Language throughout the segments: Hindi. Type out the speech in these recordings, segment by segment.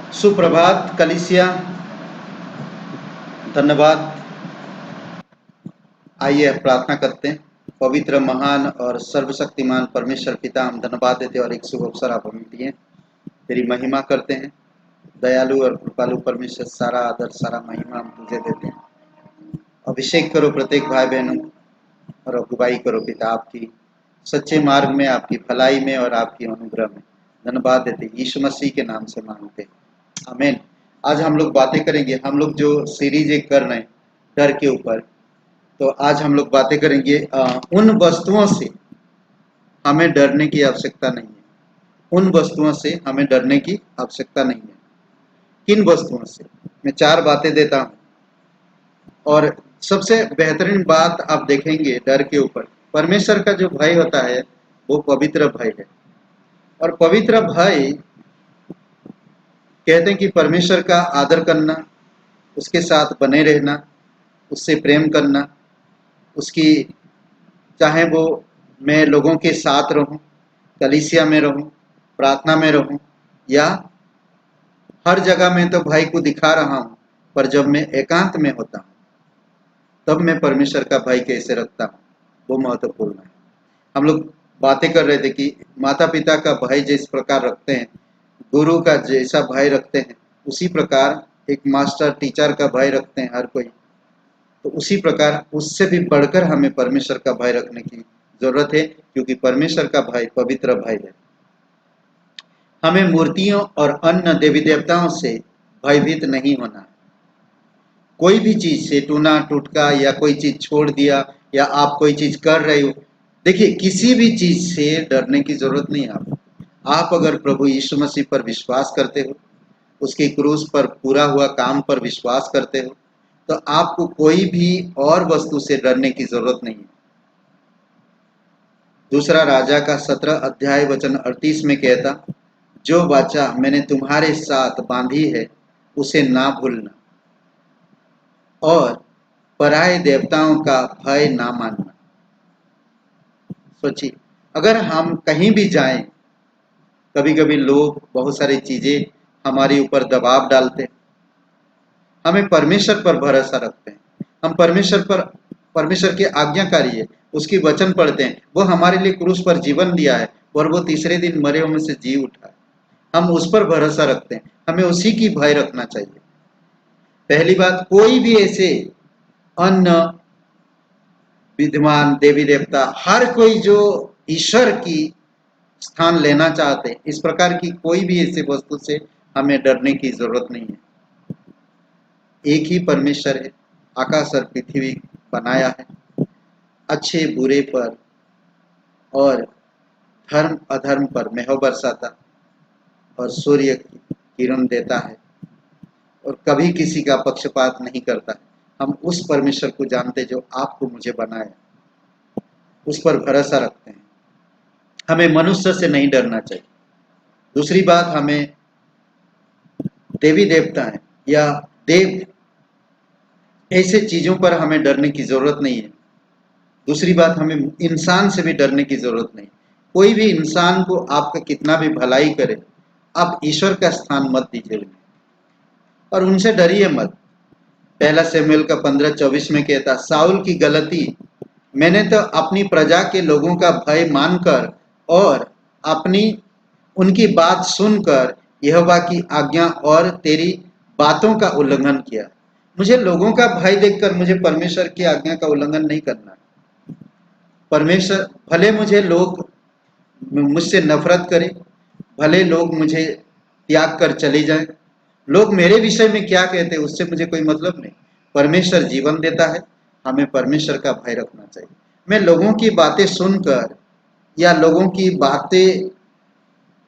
सुप्रभात कलिसिया। धन्यवाद। आइए प्रार्थना करते हैं। पवित्र महान और सर्वशक्तिमान परमेश्वर पिता, हम धन्यवाद देते और एक शुभ अवसर आप हमें दिए, तेरी महिमा करते हैं। दयालु और कृपालु परमेश्वर, सारा आदर सारा महिमा हम तुझे देते हैं। अभिषेक करो प्रत्येक भाई बहनों और अगुवाई करो पिता, आपकी सच्चे मार्ग में, आपकी भलाई में और आपकी अनुग्रह में। धन्यवाद देते यीशु मसीह के नाम से मांगते हैं, आमीन। आज हम लोग बातें करेंगे, हम लोग जो सीरीज एक कर रहे हैं डर के ऊपर, तो आज हम लोग बातें करेंगे उन वस्तुओं से हमें डरने की आवश्यकता नहीं है। उन वस्तुओं से हमें डरने की आवश्यकता नहीं है। किन वस्तुओं से? मैं चार बातें देता हूँ और सबसे बेहतरीन बात आप देखेंगे डर के ऊपर, परमेश्वर का जो भय होता है वो पवित्र भय है। और पवित्र भय कहते हैं कि परमेश्वर का आदर करना, उसके साथ बने रहना, उससे प्रेम करना, उसकी, चाहे वो मैं लोगों के साथ रहूं, कलीसिया में रहूं, प्रार्थना में रहूं, या हर जगह में तो भाई को दिखा रहा हूं, पर जब मैं एकांत में होता हूं तब मैं परमेश्वर का भय कैसे रखता हूं, वो महत्वपूर्ण है। हम लोग बातें कर रहे थे कि माता पिता का भय जिस प्रकार रखते हैं, गुरु का जैसा भय रखते हैं, उसी प्रकार एक मास्टर टीचर का भय रखते हैं हर कोई, तो उसी प्रकार उससे भी बढ़कर हमें परमेश्वर का भय रखने की जरूरत है, क्योंकि परमेश्वर का भय पवित्र भय है। हमें मूर्तियों और अन्य देवी देवताओं से भयभीत नहीं होना। कोई भी चीज से टूना टुटका या कोई चीज छोड़ दिया या आप कोई चीज कर रहे हो, देखिए किसी भी चीज से डरने की जरूरत नहीं है आपको। आप अगर प्रभु यीशु मसीह पर विश्वास करते हो, उसके क्रूस पर पूरा हुआ काम पर विश्वास करते हो, तो आपको कोई भी और वस्तु से डरने की जरूरत नहीं है। दूसरा राजा का 17 अध्याय वचन 38 में कहता, जो वाचा मैंने तुम्हारे साथ बांधी है उसे ना भूलना, और पराये देवताओं का भय ना मानना। सोचिए, अगर हम कहीं भी जाएं, कभी कभी लोग बहुत सारी चीजें हमारे ऊपर दबाव डालते हैं, हमें परमेश्वर पर भरोसा रखते हैं, हम परमेश्वर की आज्ञाकारी है, उसकी वचन पढ़ते हैं, वो हमारे लिए क्रूस पर जीवन दिया है और वो तीसरे दिन मरे हुए से जी उठा है, हम उस पर भरोसा रखते हैं, हमें उसी की भय रखना चाहिए। पहली बात, कोई भी ऐसे अन्य विद्वान देवी देवता, हर कोई जो ईश्वर की स्थान लेना चाहते हैं, इस प्रकार की कोई भी ऐसी वस्तु से हमें डरने की जरूरत नहीं है। एक ही परमेश्वर है, आकाश और पृथ्वी बनाया है, अच्छे बुरे पर और धर्म अधर्म पर मेह बरसाता और सूर्य की किरण देता है और कभी किसी का पक्षपात नहीं करता है। हम उस परमेश्वर को जानते जो आपको मुझे बनाया, उस पर भरोसा रखते हैं। हमें मनुष्य से नहीं डरना चाहिए। दूसरी बात, हमें देवी देवता है या देव ऐसे चीजों पर हमें डरने की जरूरत नहीं है। दूसरी बात, हमें इंसान से भी डरने की जरूरत नहीं। कोई भी इंसान को आपका कितना भी भलाई करे, आप ईश्वर का स्थान मत दीजिए उन्हें और उनसे डरिए मत। पहला शमूएल का 15:24 में कहता, साउल की गलती, मैंने तो अपनी प्रजा के लोगों का भय मानकर और अपनी उनकी बात सुनकर यहोवा की आज्ञा और तेरी बातों का उल्लंघन किया। मुझे लोगों का भय देखकर मुझे परमेश्वर की आज्ञा का उल्लंघन नहीं करना। परमेश्वर, भले मुझे लोग मुझसे नफरत करें, भले लोग मुझे त्याग कर चले जाएं, लोग मेरे विषय में क्या कहते हैं उससे मुझे कोई मतलब नहीं। परमेश्वर जीवन देता है, हमें परमेश्वर का भय रखना चाहिए। मैं लोगों की बातें सुनकर या लोगों की बातें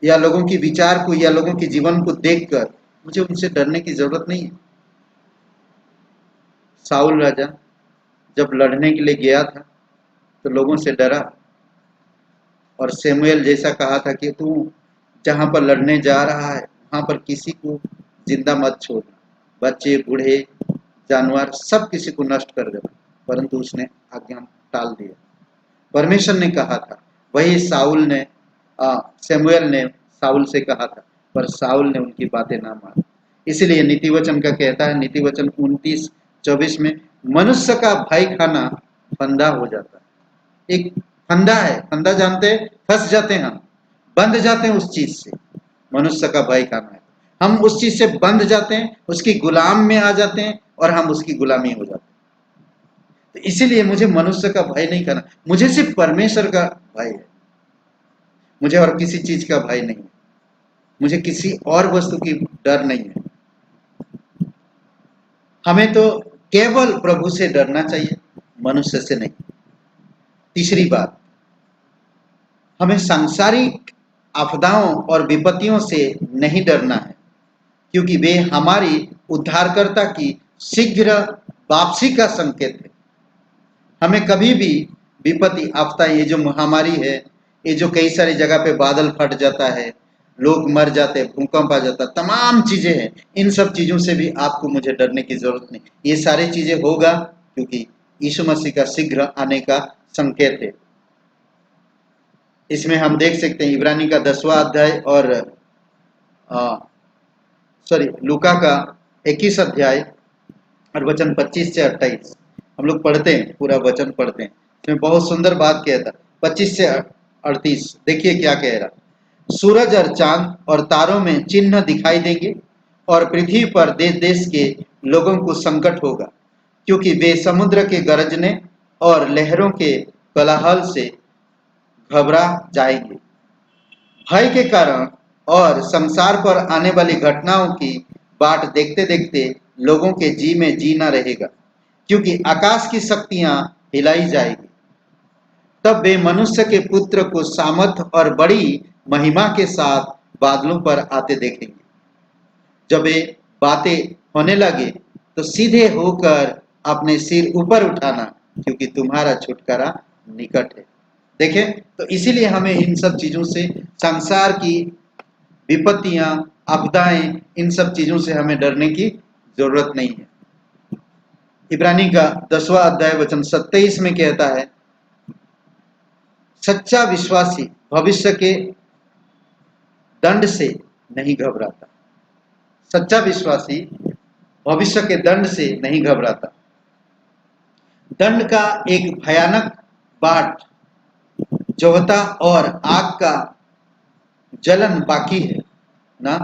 या लोगों की विचार को या लोगों के जीवन को देखकर मुझे उनसे डरने की जरूरत नहीं है। साउल राजा जब लड़ने के लिए गया था तो लोगों से डरा, और शमूएल जैसा कहा था कि तू जहां पर लड़ने जा रहा है वहां पर किसी को जिंदा मत छोड़ना, बच्चे बूढ़े जानवर सब किसी को नष्ट कर देना, परंतु उसने आज्ञा टाल दिया। परमेश्वर ने कहा था, वही शमूएल ने साउल से कहा था, पर साउल ने उनकी बातें ना मानी। इसलिए नीति वचन का कहता है, नीति वचन 29:24 में, मनुष्य का भय खाना फंदा हो जाता है। एक फंदा है, फंदा जानते हैं, फंस जाते हैं हम, बंध जाते हैं उस चीज से। मनुष्य का भय खाना है, हम उस चीज से बंध जाते हैं, उसकी गुलाम में आ जाते हैं और हम उसकी गुलामी हो जाते हैं। तो इसीलिए मुझे मनुष्य का भय नहीं खाना, मुझे सिर्फ परमेश्वर का भय है, मुझे और किसी चीज का भय नहीं है, मुझे किसी और वस्तु की डर नहीं है। हमें तो केवल प्रभु से डरना चाहिए, मनुष्य से नहीं। तीसरी बात, हमें सांसारिक आपदाओं और विपत्तियों से नहीं डरना है, क्योंकि वे हमारी उद्धारकर्ता की शीघ्र वापसी का संकेत है। हमें कभी भी विपत्ति, आपदा, ये जो महामारी है, ये जो कई सारी जगह पे बादल फट जाता है, लोग मर जाते हैं, भूकंप आ जाता है, तमाम चीजें हैं, इन सब चीजों से भी आपको मुझे डरने की जरूरत नहीं। ये सारी चीजें होगा क्योंकि यीशु मसीह का शीघ्र आने का संकेत है। इसमें हम देख सकते हैं इब्रानी का 10वां अध्याय और लूका का 21 अध्याय और वचन 25 से 28 हम लोग पढ़ते हैं, पूरा वचन पढ़ते हैं। इसमें बहुत सुंदर बात कहता, 25 से 38 देखिए क्या कह रहा। सूरज और चांद और तारों में चिन्ह दिखाई देंगे और पृथ्वी पर देश देश के लोगों को संकट होगा, क्योंकि वे समुद्र के गरजने और लहरों के कोलाहल से घबरा जाएंगे। भय के कारण और संसार पर आने वाली घटनाओं की बाट देखते देखते लोगों के जी में जी न रहेगा, क्योंकि आकाश की शक्तियां हिलाई जाएगी। तब वे मनुष्य के पुत्र को सामर्थ और बड़ी महिमा के साथ बादलों पर आते देखेंगे। जब ये बातें होने लगे तो सीधे होकर अपने सिर ऊपर उठाना, क्योंकि तुम्हारा छुटकारा निकट है। देखें, तो इसीलिए हमें इन सब चीजों से, संसार की विपत्तियां, आपदाएं, इन सब चीजों से हमें डरने की जरूरत नहीं है। इब्रानी का 10वां अध्याय वचन 27 में कहता है, सच्चा विश्वासी भविष्य के दंड से नहीं घबराता। सच्चा विश्वासी भविष्य के दंड से नहीं घबराता। दंड का एक भयानक बाट जोहता और आग का जलन बाकी है ना,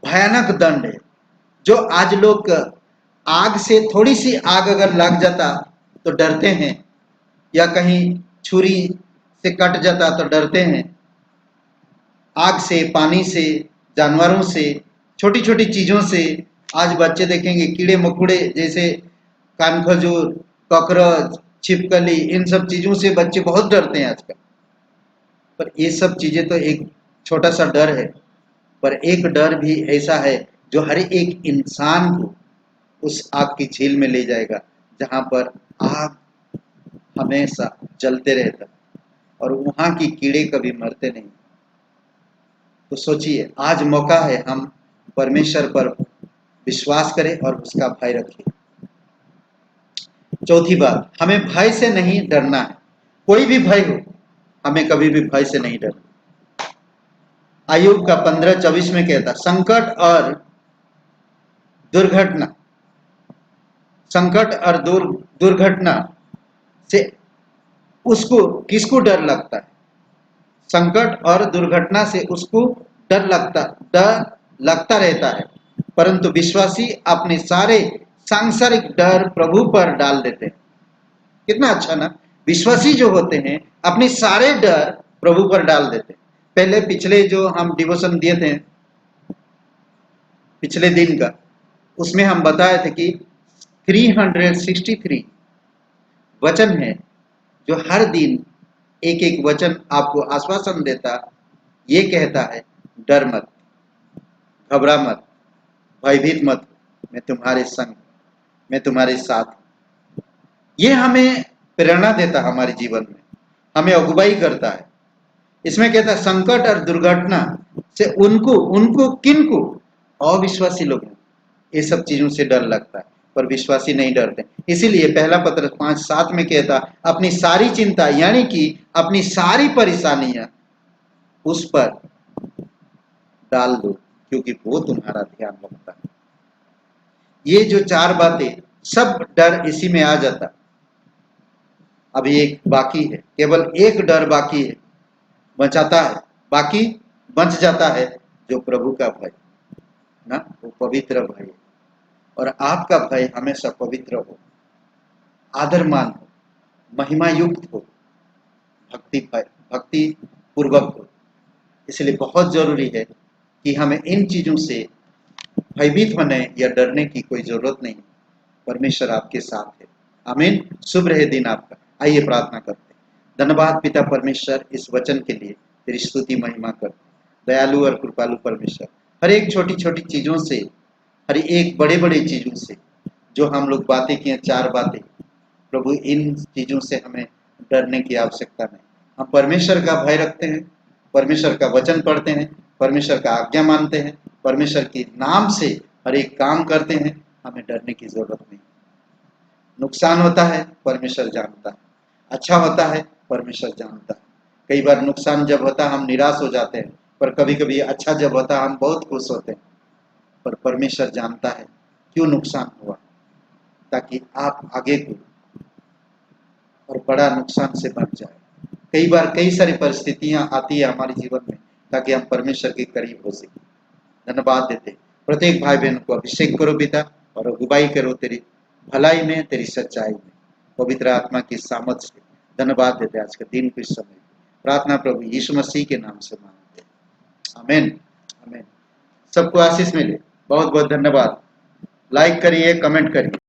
भयानक दंड है। जो आज लोग आग से, थोड़ी सी आग अगर लग जाता तो डरते हैं, या कहीं छुरी से कट जाता तो डरते हैं। आग से, पानी से, जानवरों से, छोटी छोटी चीजों से, आज बच्चे देखेंगे कीड़े मकोड़े जैसे कान खजूर, कॉकरोच, छिपकली, इन सब चीजों से बच्चे बहुत डरते हैं आजकल। पर ये सब चीजें तो एक छोटा सा डर है, पर एक डर भी ऐसा है जो हर एक इंसान को उस आग की झील में ले जाएगा, जहां पर आग हमेशा जलते रहता और वहां की कीड़े कभी मरते नहीं। तो सोचिए, आज मौका है हम परमेश्वर पर विश्वास करें और उसका भय रखें। चौथी बात, हमें भय से नहीं डरना है। कोई भी भय हो, हमें कभी भी भय से नहीं डरना। आयुब का 15:24 में कहता, संकट और दुर्घटना, संकट और दुर्घटना से उसको, किसको डर लगता है? संकट और दुर्घटना से उसको डर लगता रहता है, परंतु विश्वासी अपने सारे सांसारिक डर प्रभु पर डाल देते हैं। कितना अच्छा ना, विश्वासी जो होते हैं अपने सारे डर प्रभु पर डाल देते हैं। पहले पिछले जो हम डिवोशन दिए थे पिछले दिन का, उसमें हम बताए थे कि 363 वचन है जो हर दिन एक एक वचन आपको आश्वासन देता, ये कहता है, डर मत, घबरा मत, भयभीत मत, मैं तुम्हारे संग, मैं तुम्हारे साथ। ये हमें प्रेरणा देता हमारे जीवन में, हमें अगुवाई करता है। इसमें कहता है संकट और दुर्घटना से उनको किनको? अविश्वासी लोगों, ये सब चीजों से डर लगता है, पर विश्वासी नहीं डरते। इसीलिए पहला पत्र 5:7 में कहता, अपनी सारी चिंता यानी कि अपनी सारी परेशानियां उस पर डाल दो, क्योंकि वो तुम्हारा ध्यान रखता है। ये जो 4 बातें, सब डर इसी में आ जाता। अभी एक बाकी है, केवल एक डर बाकी है, बचाता है, बाकी बच जाता है, जो प्रभु का भय ना, वो पवित्र भय है। और आपका भय हमेशा पवित्र हो, आदर मान हो, महिमा युक्त हो, भक्ति पूर्वक हो। इसलिए बहुत जरूरी है कि हमें इन चीजों से भयभीत होने या डरने की कोई जरूरत नहीं। परमेश्वर आपके साथ है। आमीन। शुभ रहे दिन आपका। आइए प्रार्थना करते हैं। धन्यवाद पिता परमेश्वर, इस वचन के लिए तेरी स्तुति महिमा करते हैं। दयालु और कृपालु परमेश्वर, हर एक छोटी छोटी चीजों से, हर एक बड़े बड़े चीजों से जो हम लोग बातें किए, 4 बातें, प्रभु इन चीजों से हमें डरने की आवश्यकता नहीं। हम परमेश्वर का भय रखते हैं, परमेश्वर का वचन पढ़ते हैं, परमेश्वर का आज्ञा मानते हैं, परमेश्वर के नाम से हर एक काम करते हैं, हमें डरने की जरूरत नहीं। नुकसान होता है, परमेश्वर जानता है, अच्छा होता है, परमेश्वर जानता है। कई बार नुकसान जब होता है हम निराश हो जाते हैं, पर कभी कभी अच्छा जब होता है हम बहुत खुश होते हैं। पर परमेश्वर जानता है क्यों नुकसान हुआ, ताकि आप आगे को और बड़ा नुकसान से बच जाए। कई बार कई सारी परिस्थितियां आती है हमारे जीवन में, ताकि हम परमेश्वर के करीब हो सके। धन्यवाद देते प्रत्येक भाई बहन को अभिषेक करो पिता, और अगुवाई करो तेरी भलाई में, तेरी सच्चाई में, पवित्र आत्मा की सामर्थ से। धन्यवाद देते आज के दिन के समय। प्रार्थना प्रभु यीशु मसीह के नाम से मांगते हैं, आमीन आमीन। सबको आशीष मिले। बहुत बहुत धन्यवाद। लाइक करिए, कमेंट करिए।